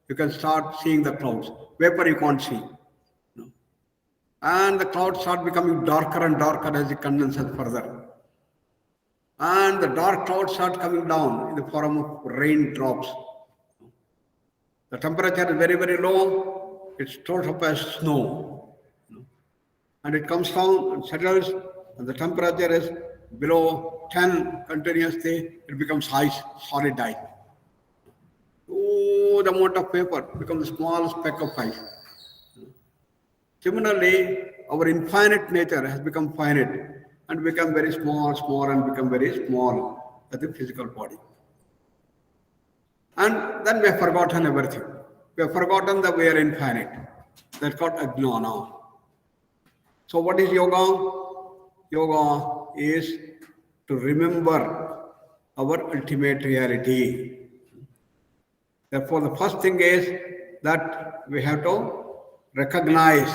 You can start seeing the clouds. Vapor you can't see. And the clouds start becoming darker and darker as it condenses further. And the dark clouds start coming down in the form of raindrops. The temperature is very, very low. It stores up as snow. And it comes down and settles, and the temperature is below 10 continuously. It becomes ice, solid ice. Oh, the amount of vapor becomes a small speck of ice. Similarly, our infinite nature has become finite and become very small, small, and become very small as the physical body. And then we have forgotten everything. We have forgotten that we are infinite. That's called ajnana. So what is yoga? Yoga is to remember our ultimate reality. Therefore, the first thing is that we have to recognize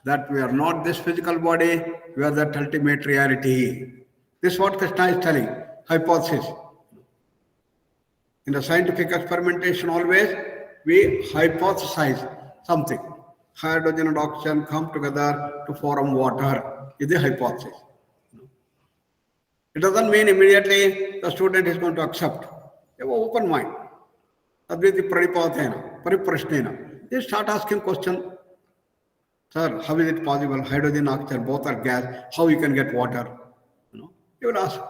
that we are not this physical body, we are that ultimate reality. This is what Krishna is telling, hypothesis. In the scientific experimentation, always we hypothesize something. Hydrogen and oxygen come together to form water, is the hypothesis. It doesn't mean immediately the student is going to accept. You have an open mind. Advaiti Pranipatena, Pariprashnena. You start asking questions. Sir, how is it possible? Hydrogen, oxygen, both are gas. How you can get water? You will ask.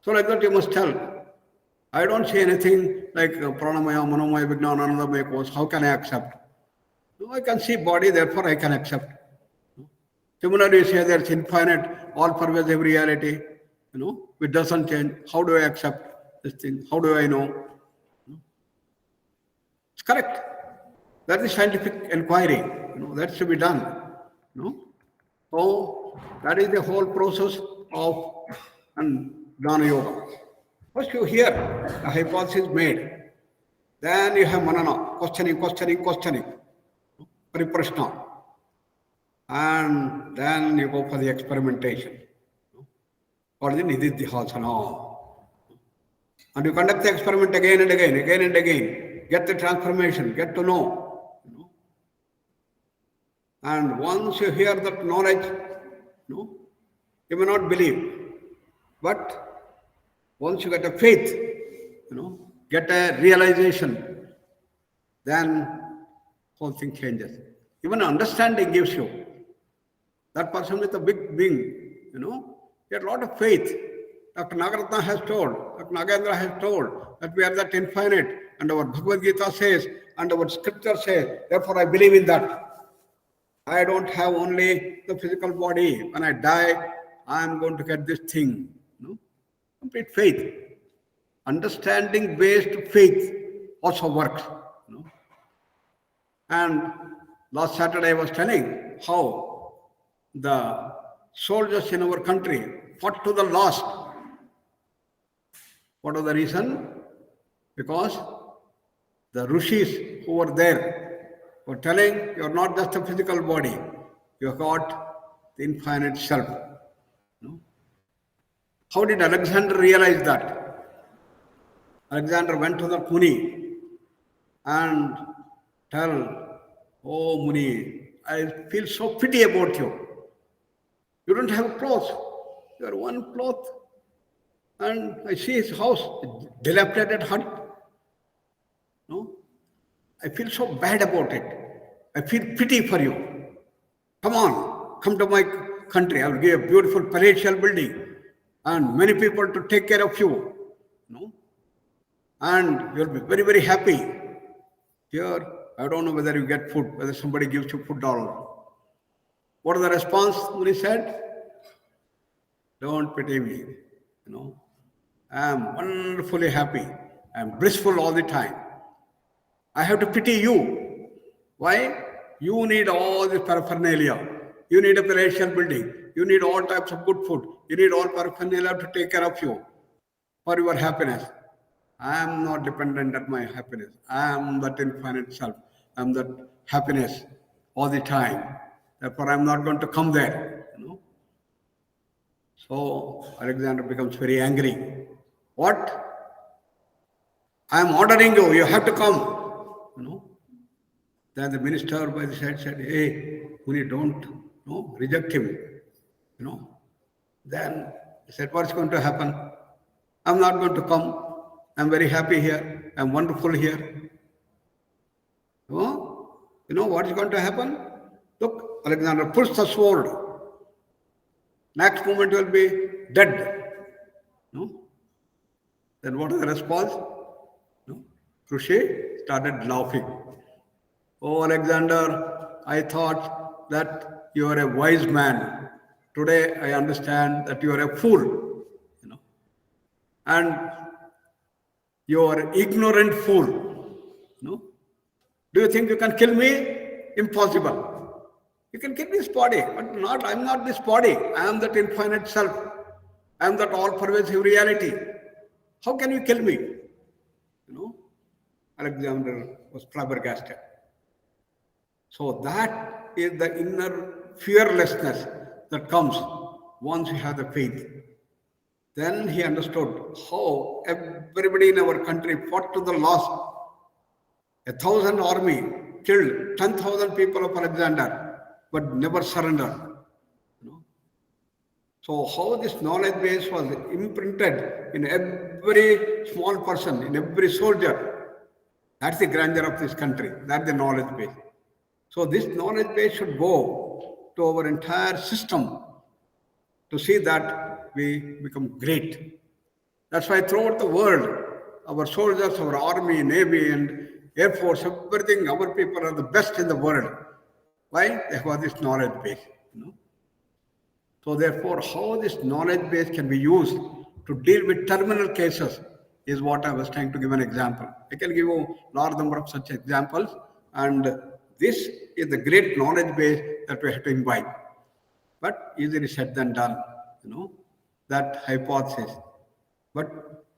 So like that you must tell. I don't say anything like pranamaya, manomaya, vijnana, anandamaya course. How can I accept? No, I can see body, therefore I can accept. Similarly, you say there's infinite, all-pervasive reality. It doesn't change. How do I accept this thing? How do I know? It's correct. That is scientific inquiry. That should be done. So that is the whole process of Jnana Yoga. First you hear a hypothesis made. Then you have manana, questioning, pariprashna. And then you go for the experimentation. Or the nididhyasana. And you conduct the experiment again and again. Get the transformation, get to know. And once you hear that knowledge, you may not believe. But once you get a faith, get a realization, then whole thing changes. Even understanding gives you. That person with a big being, get a lot of faith. Dr. Nagaratna has told, Dr. Nagendra has told that we are that infinite, and our Bhagavad Gita says, and our scripture says, therefore I believe in that. I don't have only the physical body. When I die, I am going to get this thing. Complete faith. Understanding-based faith also works. And last Saturday I was telling how the soldiers in our country fought to the last. What was the reason? Because the rishis who were there were telling, you are not just a physical body, you have got the infinite self. How did Alexander realize that? Alexander went to the Muni and tell, oh Muni, I feel so pity about you. You don't have clothes. You are one cloth. And I see his house, dilapidated hut. I feel so bad about it. I feel pity for you. Come on, come to my country. I will give a beautiful palatial building and many people to take care of you. And you'll be very, very happy. Here, I don't know whether you get food, whether somebody gives you food or not. What is the response when he said? Don't pity me. I am wonderfully happy. I am blissful all the time. I have to pity you. Why? You need all this paraphernalia. You need a palatial building. You need all types of good food. You need all paraphernalia to take care of you for your happiness. I am not dependent on my happiness. I am that infinite self. I am that happiness all the time. Therefore, I am not going to come there. So Alexander becomes very angry. What? I am ordering you. You have to come. Then the minister by the side said, hey, Muni, don't reject him. Then he said, what's going to happen? I'm not going to come. I'm very happy here. I'm wonderful here. What is going to happen? Look, Alexander pulls the sword. Next moment will be dead. Then what is the response? Rishi started laughing. Oh, Alexander, I thought that you are a wise man. Today I understand that you are a fool. And you are an ignorant fool. Do you think you can kill me? Impossible. You can kill this body, but not. I'm not this body. I am that infinite self. I am that all-pervasive reality. How can you kill me? Alexander was flabbergasted. So that is the inner fearlessness that comes once you have the faith. Then he understood how everybody in our country fought to the last. 1,000 army killed 10,000 people of Alexander, but never surrendered. So how this knowledge base was imprinted in every small person, in every soldier. That's the grandeur of this country. That's the knowledge base. So this knowledge base should go to our entire system to see that we become great. That's why throughout the world, our soldiers, our army, navy, and air force, everything, our people are the best in the world. Why? They have this knowledge base. So therefore, how this knowledge base can be used to deal with terminal cases is what I was trying to give an example. I can give you a large number of such examples, and this is the great knowledge base that we have to invite. But easily said than done, that hypothesis. But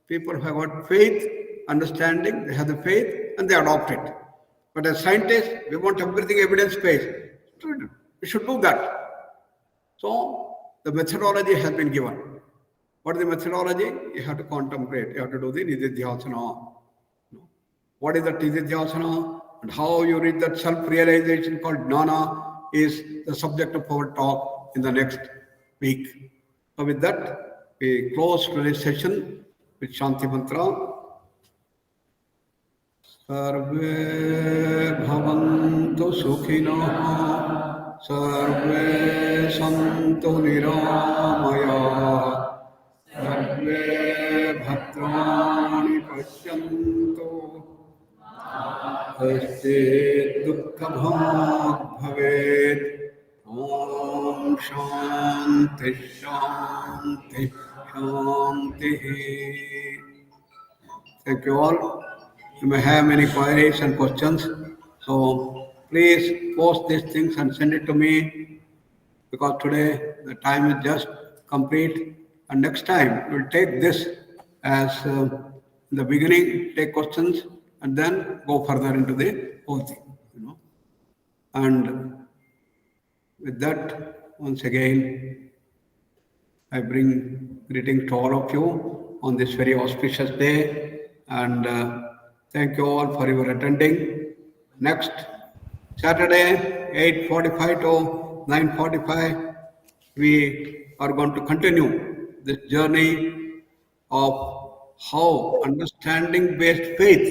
people who have got faith, understanding, they have the faith and they adopt it. But as scientists, we want everything evidence-based. We should do that. So the methodology has been given. What is the methodology? You have to contemplate. You have to do the nididhyasana. What is the nididhyasana? And how you reach that self-realization called jnana is the subject of our talk in the next week. So with that, we close today's session with Shanti Mantra. Sarve bhavantu sukhinah, sarve santu niramaya, sarve bhadrani pashyantu, kaschid dukkha bhag bhavet. Om Shanti Shanti Shanti. Thank you all. You may have many queries and questions. So please post these things and send it to me, because today the time is just complete. And next time we'll take this as in the beginning, take questions and then go further into the whole thing. And with that, once again, I bring greetings to all of you on this very auspicious day, and thank you all for your attending. Next Saturday, 8:45 to 9:45, we are going to continue this journey of how understanding-based faith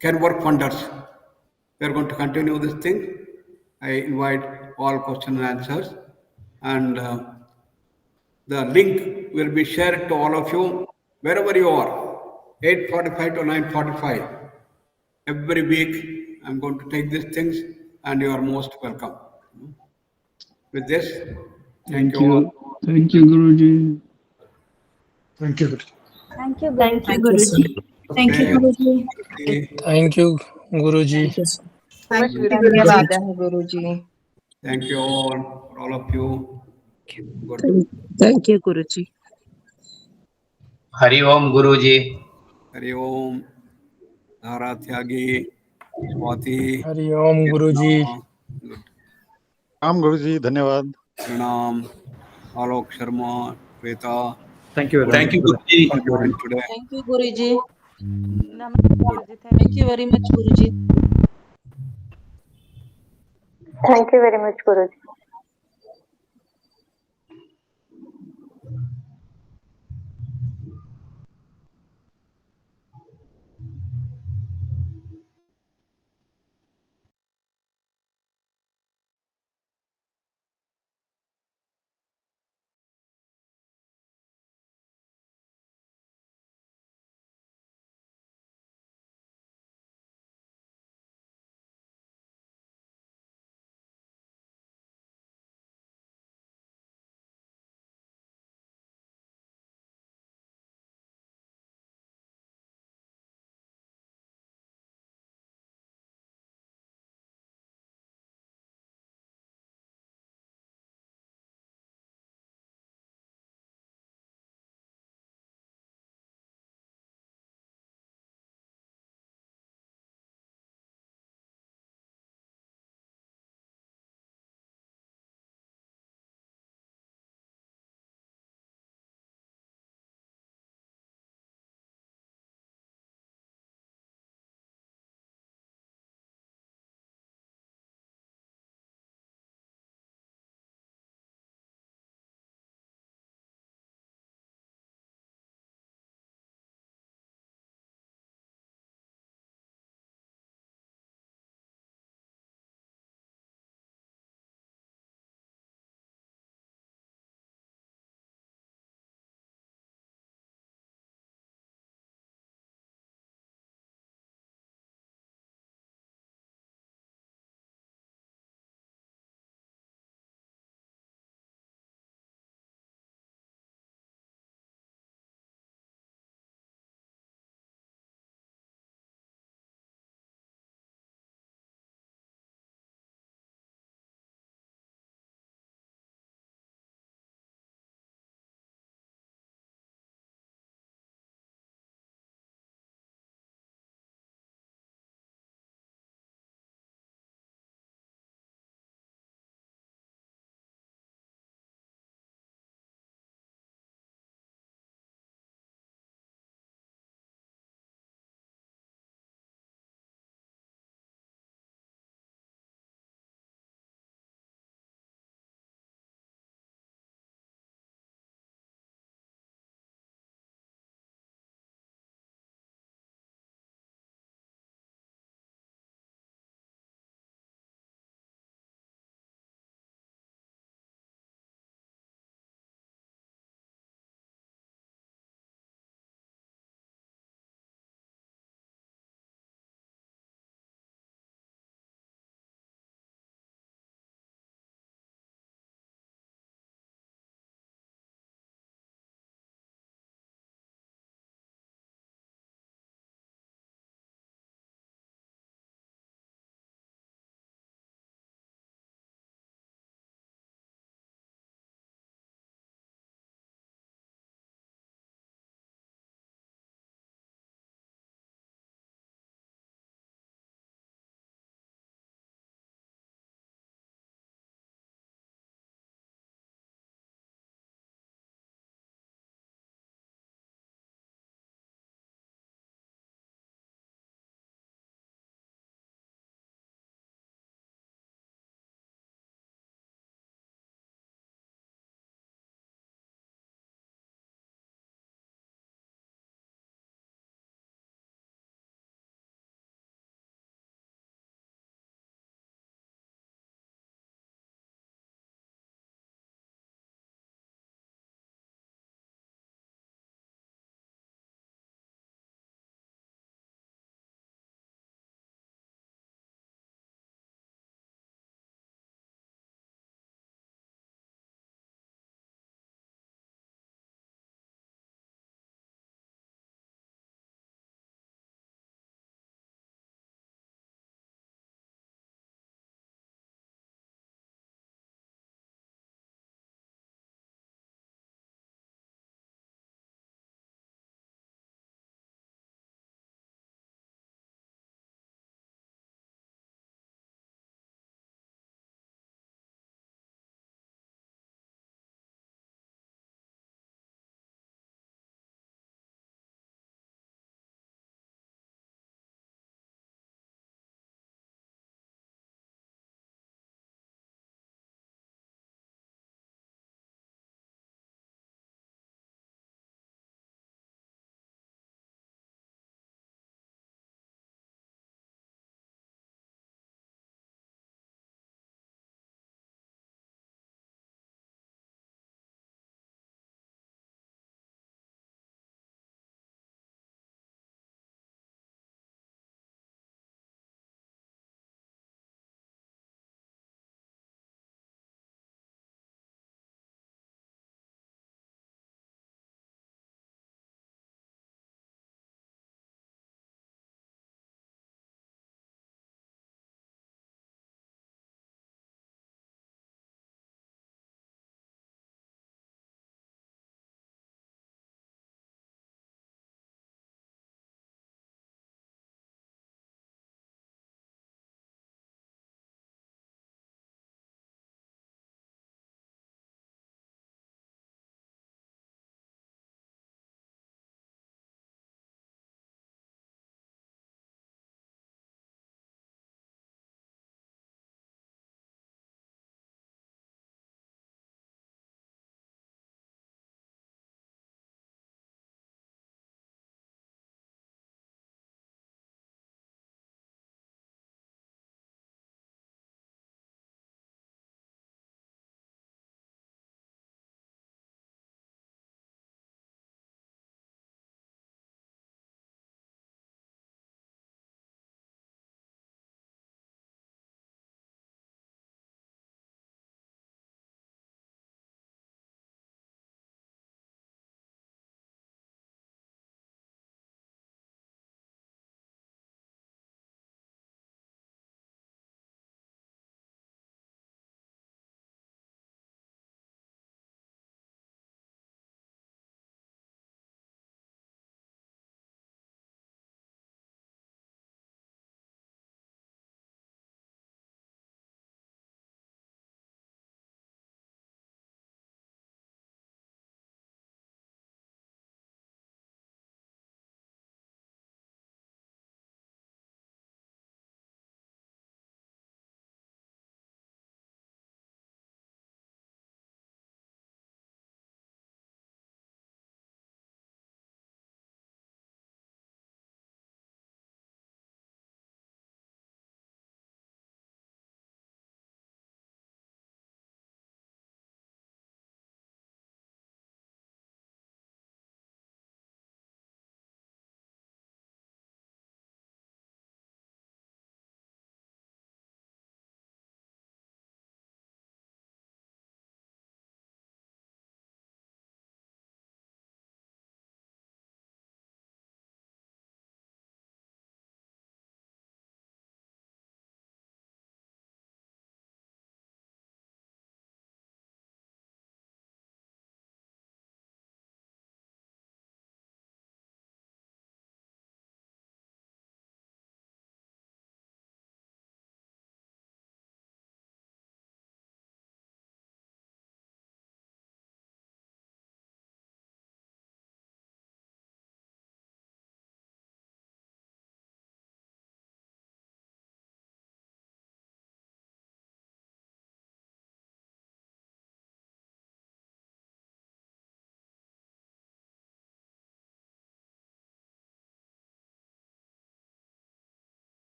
can work wonders. We are going to continue this thing. I invite all questions and answers, and the link will be shared to all of you wherever you are. 8:45 to 9:45. Every week, I'm going to take these things, and you are most welcome. With this, thank you all. Thank you, Guruji. Thank you, Guruji. Thank you, Thank you, Guruji. Guruji. Thank you, Guruji. Thank you, Guruji. Thank you, Dhanyavadaha, Guruji. Thank you all of you. Good. Thank you, Guruji. Hari Om Guruji. Hari Om, Dhara Tyagi, Swati, Hari Om, Guruji. Good. Ram Guruji, धन्यवाद. Pranam, Alok Sharma, Shweta. Thank you very Thank you, Guruji. for joining today. Thank you, Guruji. Thank you very much, Guruji. Thank you very much, Guruji.